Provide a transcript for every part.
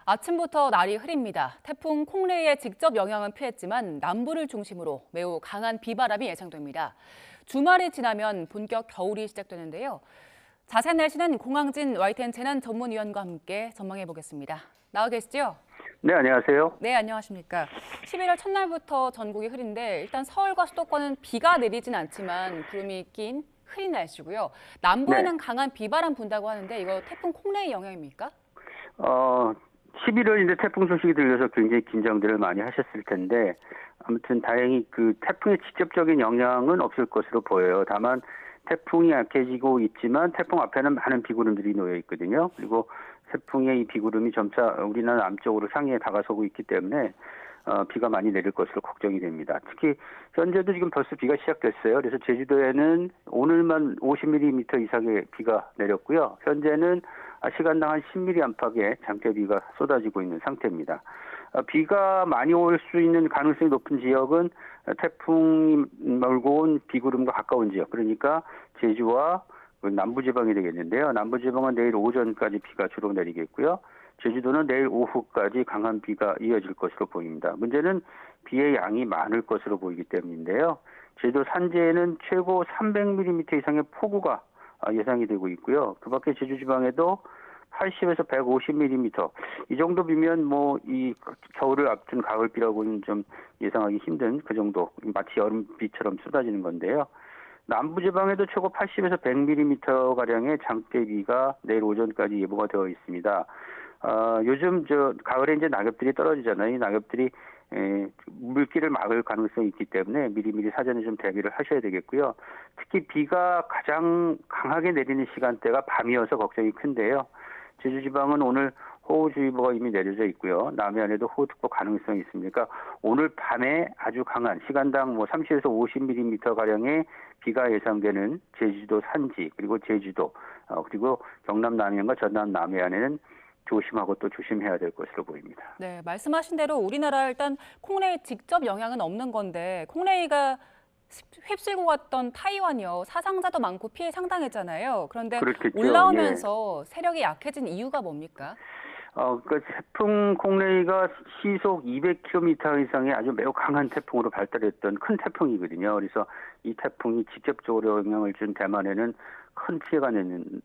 아침부터 날이 흐립니다. 태풍 콩레이의 직접 영향은 피했지만 남부를 중심으로 매우 강한 비바람이 예상됩니다. 주말이 지나면 본격 겨울이 시작되는데요. 자세한 날씨는 공항진 YTN 재난전문위원과 함께 전망해 보겠습니다. 나와 계시죠? 네, 안녕하세요. 네, 안녕하십니까. 11월 첫날부터 전국이 흐린데 일단 서울과 수도권은 비가 내리진 않지만 구름이 낀 흐린 날씨고요. 네. 남부에는 강한 비바람 분다고 하는데 이거 태풍 콩레이 영향입니까? 11월 이제 태풍 소식이 들려서 굉장히 긴장들을 많이 하셨을 텐데, 아무튼 다행히 그 태풍의 직접적인 영향은 없을 것으로 보여요. 다만 태풍이 약해지고 있지만 태풍 앞에는 많은 비구름들이 놓여 있거든요. 그리고 태풍의 이 비구름이 점차 우리나라 남쪽으로 상위에 다가서고 있기 때문에 비가 많이 내릴 것으로 걱정이 됩니다. 특히 현재도 지금 벌써 비가 시작됐어요. 그래서 제주도에는 오늘만 50mm 이상의 비가 내렸고요. 현재는 시간당 한 10mm 안팎의 장대비가 쏟아지고 있는 상태입니다. 비가 많이 올 수 있는 가능성이 높은 지역은 태풍이 몰고 온 비구름과 가까운 지역, 그러니까 제주와 남부지방이 되겠는데요. 남부지방은 내일 오전까지 비가 주로 내리겠고요. 제주도는 내일 오후까지 강한 비가 이어질 것으로 보입니다. 문제는 비의 양이 많을 것으로 보이기 때문인데요. 제주도 산지에는 최고 300mm 이상의 폭우가 예상이 되고 있고요. 그 밖에 제주지방에도 80에서 150mm 이 정도 비면 뭐 이 겨울을 앞둔 가을비라고는 좀 예상하기 힘든 그 정도, 마치 여름비처럼 쏟아지는 건데요. 남부지방에도 최고 80에서 100mm 가량의 장대비가 내일 오전까지 예보가 되어 있습니다. 요즘 가을에 이제 낙엽들이 떨어지잖아요. 이 낙엽들이 물길을 막을 가능성이 있기 때문에 미리미리 사전에 좀 대비를 하셔야 되겠고요. 특히 비가 가장 강하게 내리는 시간대가 밤이어서 걱정이 큰데요. 제주지방은 오늘 호우주의보가 이미 내려져 있고요. 남해안에도 호우특보 가능성이 있습니다. 오늘 밤에 아주 강한 시간당 30에서 50mm 가량의 비가 예상되는 제주도 산지, 그리고 제주도, 그리고 경남 남해안과 전남 남해안에는 조심하고 또 조심해야 될 것으로 보입니다. 네, 말씀하신 대로 우리나라 일단 콩레이 직접 영향은 없는 건데 콩레이가 휩쓸고 갔던 타이완이요. 사상자도 많고 피해 상당했잖아요. 그런데 그렇겠죠. 예. 올라오면서 세력이 약해진 이유가 뭡니까? 그 태풍 콩레이가 시속 200km 이상의 아주 매우 강한 태풍으로 발달했던 큰 태풍이거든요. 그래서 이 태풍이 직접적으로 영향을 준 대만에는 큰 피해가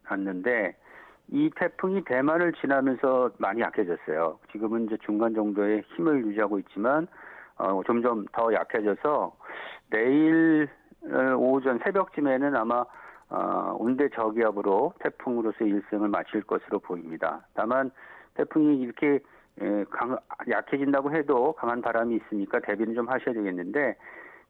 났는데, 이 태풍이 대만을 지나면서 많이 약해졌어요. 지금은 이제 중간 정도의 힘을 유지하고 있지만 점점 더 약해져서 내일 오전 새벽쯤에는 아마 온대 저기압으로 태풍으로서 일생을 마칠 것으로 보입니다. 다만 태풍이 이렇게 약해진다고 해도 강한 바람이 있으니까 대비는 좀 하셔야 되겠는데,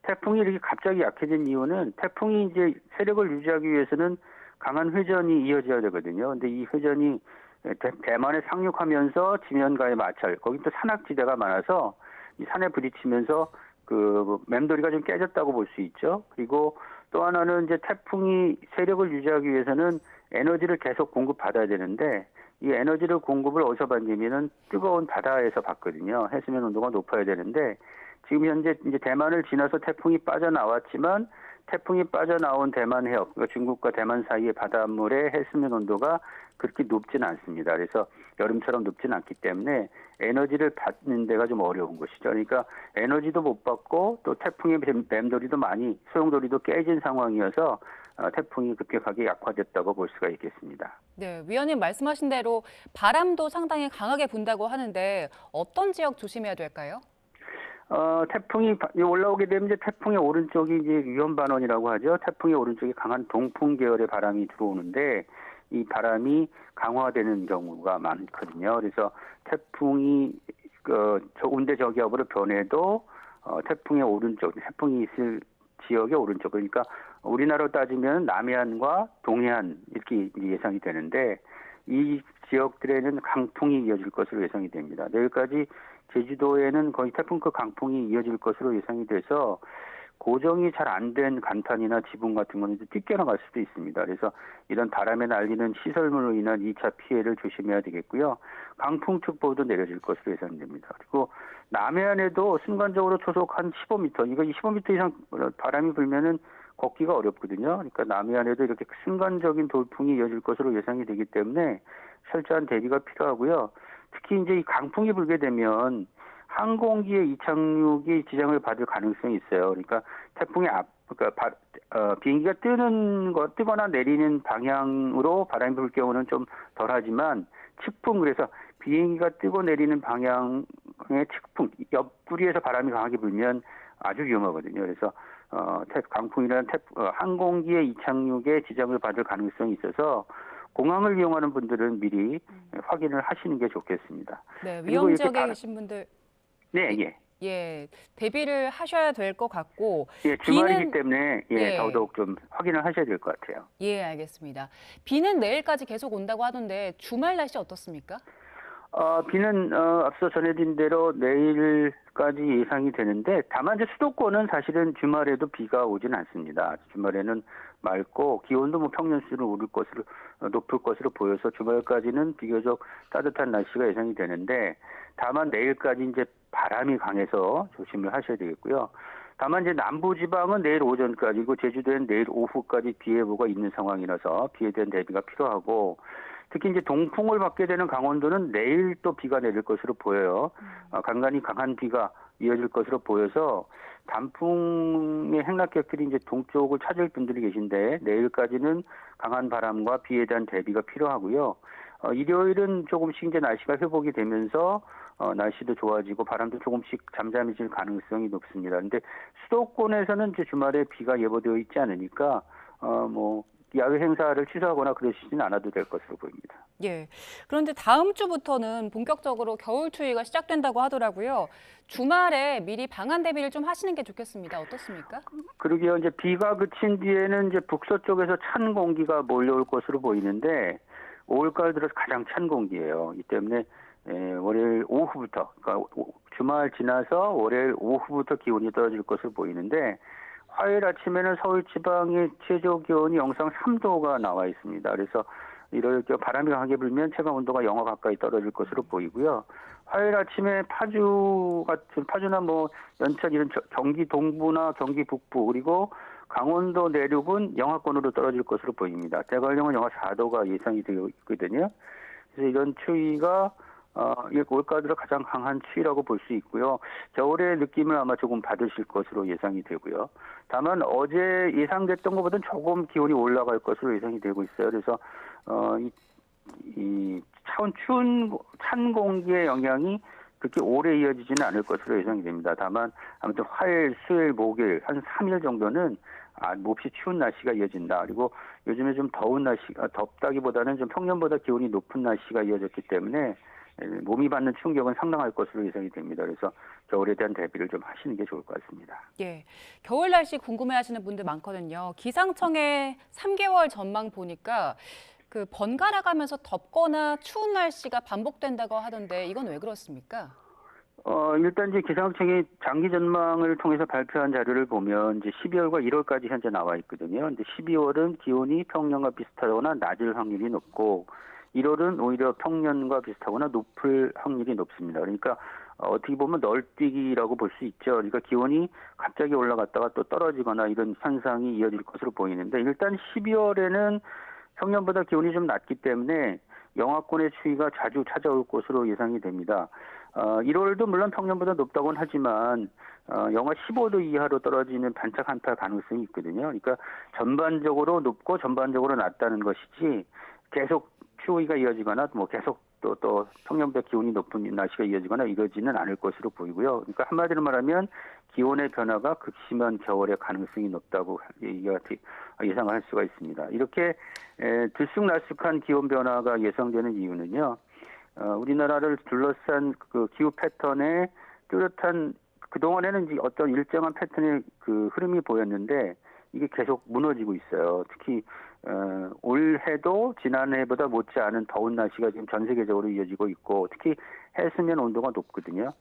태풍이 이렇게 갑자기 약해진 이유는 태풍이 이제 세력을 유지하기 위해서는 강한 회전이 이어져야 되거든요. 근데 이 회전이 대만에 상륙하면서 지면과의 마찰, 거기 또 산악지대가 많아서 이 산에 부딪히면서 그 맴돌이가 좀 깨졌다고 볼 수 있죠. 그리고 또 하나는 이제 태풍이 세력을 유지하기 위해서는 에너지를 계속 공급받아야 되는데, 이 에너지를 공급을 어디서 받냐면은 뜨거운 바다에서 받거든요. 해수면 온도가 높아야 되는데, 지금 현재 이제 대만을 지나서 태풍이 빠져나왔지만 태풍이 빠져나온 대만 해역, 그러니까 중국과 대만 사이의 바닷물의 해수면 온도가 그렇게 높지는 않습니다. 그래서 여름처럼 높지는 않기 때문에 에너지를 받는 데가 좀 어려운 것이죠. 그러니까 에너지도 못 받고 또 태풍의 뱀돌이도 많이, 소용돌이도 깨진 상황이어서 태풍이 급격하게 약화됐다고 볼 수가 있겠습니다. 네, 위원님 말씀하신 대로 바람도 상당히 강하게 분다고 하는데 어떤 지역 조심해야 될까요? 태풍이 올라오게 되면 이제 태풍의 오른쪽이 이제 위험반원이라고 하죠. 태풍의 오른쪽에 강한 동풍 계열의 바람이 들어오는데, 이 바람이 강화되는 경우가 많거든요. 그래서 태풍이 저 온대 저기압으로 변해도 태풍의 오른쪽, 태풍이 있을 지역의 오른쪽, 그러니까 우리나라로 따지면 남해안과 동해안 이렇게 예상이 되는데, 이 지역들에는 강풍이 이어질 것으로 예상이 됩니다. 내일까지 제주도에는 거의 태풍급 강풍이 이어질 것으로 예상이 돼서 고정이 잘 안 된 간판이나 지붕 같은 거는 뜯겨나갈 수도 있습니다. 그래서 이런 바람에 날리는 시설물로 인한 2차 피해를 조심해야 되겠고요. 강풍특보도 내려질 것으로 예상됩니다. 그리고 남해안에도 순간적으로 초속 한 15m, 이거 15m 이상 바람이 불면은 걷기가 어렵거든요. 그러니까 남해안에도 이렇게 순간적인 돌풍이 이어질 것으로 예상이 되기 때문에 철저한 대비가 필요하고요. 특히 이제 이 강풍이 불게 되면 항공기의 이착륙이 지장을 받을 가능성이 있어요. 그러니까 태풍의 그러니까 비행기가 뜨거나 내리는 방향으로 바람이 불 경우는 좀 덜하지만 측풍, 그래서 비행기가 뜨고 내리는 방향의 측풍, 옆구리에서 바람이 강하게 불면 아주 위험하거든요. 그래서 강풍이라는 항공기의 이착륙에 지장을 받을 가능성이 있어서 공항을 이용하는 분들은 미리 확인을 하시는 게 좋겠습니다. 네, 그리고 위험 이렇게 지역에 계신 분들 네, 예. 예, 대비를 하셔야 될 것 같고 예, 주말이기 때문에 예. 더더욱 좀 확인을 하셔야 될 것 같아요. 예, 알겠습니다. 비는 내일까지 계속 온다고 하던데 주말 날씨 어떻습니까? 비는 앞서 전해드린 대로 내일까지 예상이 되는데 다만 이제 수도권은 사실은 주말에도 비가 오진 않습니다. 주말에는 맑고 기온도 뭐 평년 수준으로 높을 것으로 보여서 주말까지는 비교적 따뜻한 날씨가 예상이 되는데 다만 내일까지 이제 바람이 강해서 조심을 하셔야 되겠고요. 다만 이제 남부지방은 내일 오전까지고 제주도는 내일 오후까지 비 예보가 있는 상황이라서 비에 대한 대비가 필요하고 특히 이제 동풍을 받게 되는 강원도는 내일 또 비가 내릴 것으로 보여요. 간간히 강한 비가 이어질 것으로 보여서 단풍의 행락객들이 이제 동쪽을 찾을 분들이 계신데 내일까지는 강한 바람과 비에 대한 대비가 필요하고요. 일요일은 조금씩 이제 날씨가 회복이 되면서 날씨도 좋아지고 바람도 조금씩 잠잠해질 가능성이 높습니다. 근데 수도권에서는 이제 주말에 비가 예보되어 있지 않으니까 뭐 야외 행사를 취소하거나 그러시지는 않아도 될 것으로 보입니다. 예. 그런데 다음 주부터는 본격적으로 겨울 추위가 시작된다고 하더라고요. 주말에 미리 방한 대비를 좀 하시는 게 좋겠습니다. 어떻습니까? 그러게요. 이제 비가 그친 뒤에는 이제 북서쪽에서 찬 공기가 몰려올 것으로 보이는데 5월가을 들어서 가장 찬 공기예요. 이 때문에 월요일 오후부터, 그러니까 주말 지나서 월요일 오후부터 기온이 떨어질 것으로 보이는데 화요일 아침에는 서울 지방의 최저 기온이 영상 3도가 나와 있습니다. 그래서 이럴 경우 바람이 강하게 불면 체감 온도가 영하 가까이 떨어질 것으로 보이고요. 화요일 아침에 파주나 뭐 연천 이런 경기 동부나 경기 북부 그리고 강원도 내륙은 영하권으로 떨어질 것으로 보입니다. 대관령은 영하 4도가 예상이 되어 있거든요. 그래서 이런 추위가 올가을 들어 가장 강한 추위라고 볼 수 있고요. 겨울의 느낌을 아마 조금 받으실 것으로 예상이 되고요. 다만 어제 예상됐던 것보다는 조금 기온이 올라갈 것으로 예상이 되고 있어요. 그래서 이 찬 공기의 영향이 그렇게 오래 이어지지는 않을 것으로 예상이 됩니다. 다만 아무튼 화요일, 수요일, 목요일 한 3일 정도는 몹시 추운 날씨가 이어진다. 그리고 요즘에 좀 덥다기보다는 좀 평년보다 기온이 높은 날씨가 이어졌기 때문에 몸이 받는 충격은 상당할 것으로 예상이 됩니다. 그래서 겨울에 대한 대비를 좀 하시는 게 좋을 것 같습니다. 예, 겨울 날씨 궁금해하시는 분들 많거든요. 기상청의 3개월 전망 보니까 그 번갈아 가면서 덥거나 추운 날씨가 반복된다고 하던데 이건 왜 그렇습니까? 일단 이제 기상청이 장기 전망을 통해서 발표한 자료를 보면 이제 12월과 1월까지 현재 나와 있거든요. 근데 12월은 기온이 평년과 비슷하거나 낮을 확률이 높고 1월은 오히려 평년과 비슷하거나 높을 확률이 높습니다. 그러니까 어떻게 보면 널뛰기라고 볼 수 있죠. 그러니까 기온이 갑자기 올라갔다가 또 떨어지거나 이런 현상이 이어질 것으로 보이는데 일단 12월에는 평년보다 기온이 좀 낮기 때문에 영하권의 추위가 자주 찾아올 것으로 예상이 됩니다. 1월도 물론 평년보다 높다고는 하지만 영하 15도 이하로 떨어지는 반짝 한파 가능성이 있거든요. 그러니까 전반적으로 높고 전반적으로 낮다는 것이지 계속 추위가 이어지거나 뭐 계속 또 평년보다 기온이 높은 날씨가 이어지거나 이러지는 않을 것으로 보이고요. 그러니까 한마디로 말하면 기온의 변화가 극심한 겨울의 가능성이 높다고 예상할 수가 있습니다. 이렇게 들쑥날쑥한 기온 변화가 예상되는 이유는요. 우리나라를 둘러싼 그 기후 패턴에 뚜렷한 그동안에는 이제 어떤 일정한 패턴의 그 흐름이 보였는데 이게 계속 무너지고 있어요. 특히 올해도 지난해보다 못지않은 더운 날씨가 지금 전 세계적으로 이어지고 있고 특히 해수면 온도가 높거든요.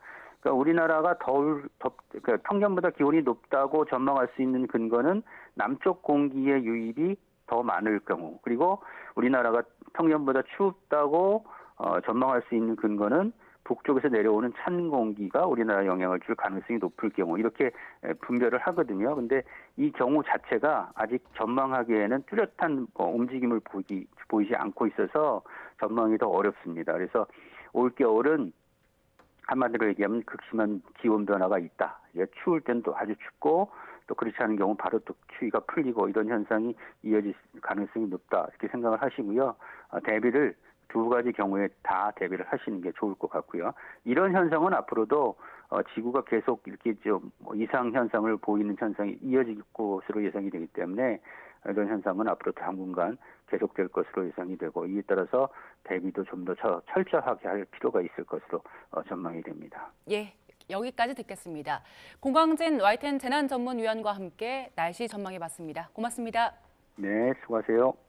그러니까 우리나라가 그러니까 평년보다 기온이 높다고 전망할 수 있는 근거는 남쪽 공기의 유입이 더 많을 경우 그리고 우리나라가 평년보다 춥다고 전망할 수 있는 근거는 북쪽에서 내려오는 찬 공기가 우리나라에 영향을 줄 가능성이 높을 경우 이렇게 분별을 하거든요. 근데 이 경우 자체가 아직 전망하기에는 뚜렷한 움직임을 보이지 않고 있어서 전망이 더 어렵습니다. 그래서 올 겨울은 한마디로 얘기하면 극심한 기온 변화가 있다. 추울 땐 또 아주 춥고 또 그렇지 않은 경우 바로 또 추위가 풀리고 이런 현상이 이어질 가능성이 높다. 이렇게 생각을 하시고요. 대비를 두 가지 경우에 다 대비를 하시는 게 좋을 것 같고요. 이런 현상은 앞으로도 지구가 계속 이렇게 좀 이상 현상을 보이는 현상이 이어질 것으로 예상이 되기 때문에 이런 현상은 앞으로 당분간 계속될 것으로 예상이 되고 이에 따라서 대비도 좀 더 철저하게 할 필요가 있을 것으로 전망이 됩니다. 예, 여기까지 듣겠습니다. 공광진 YTN 재난전문위원과 함께 날씨 전망해봤습니다. 고맙습니다. 네, 수고하세요.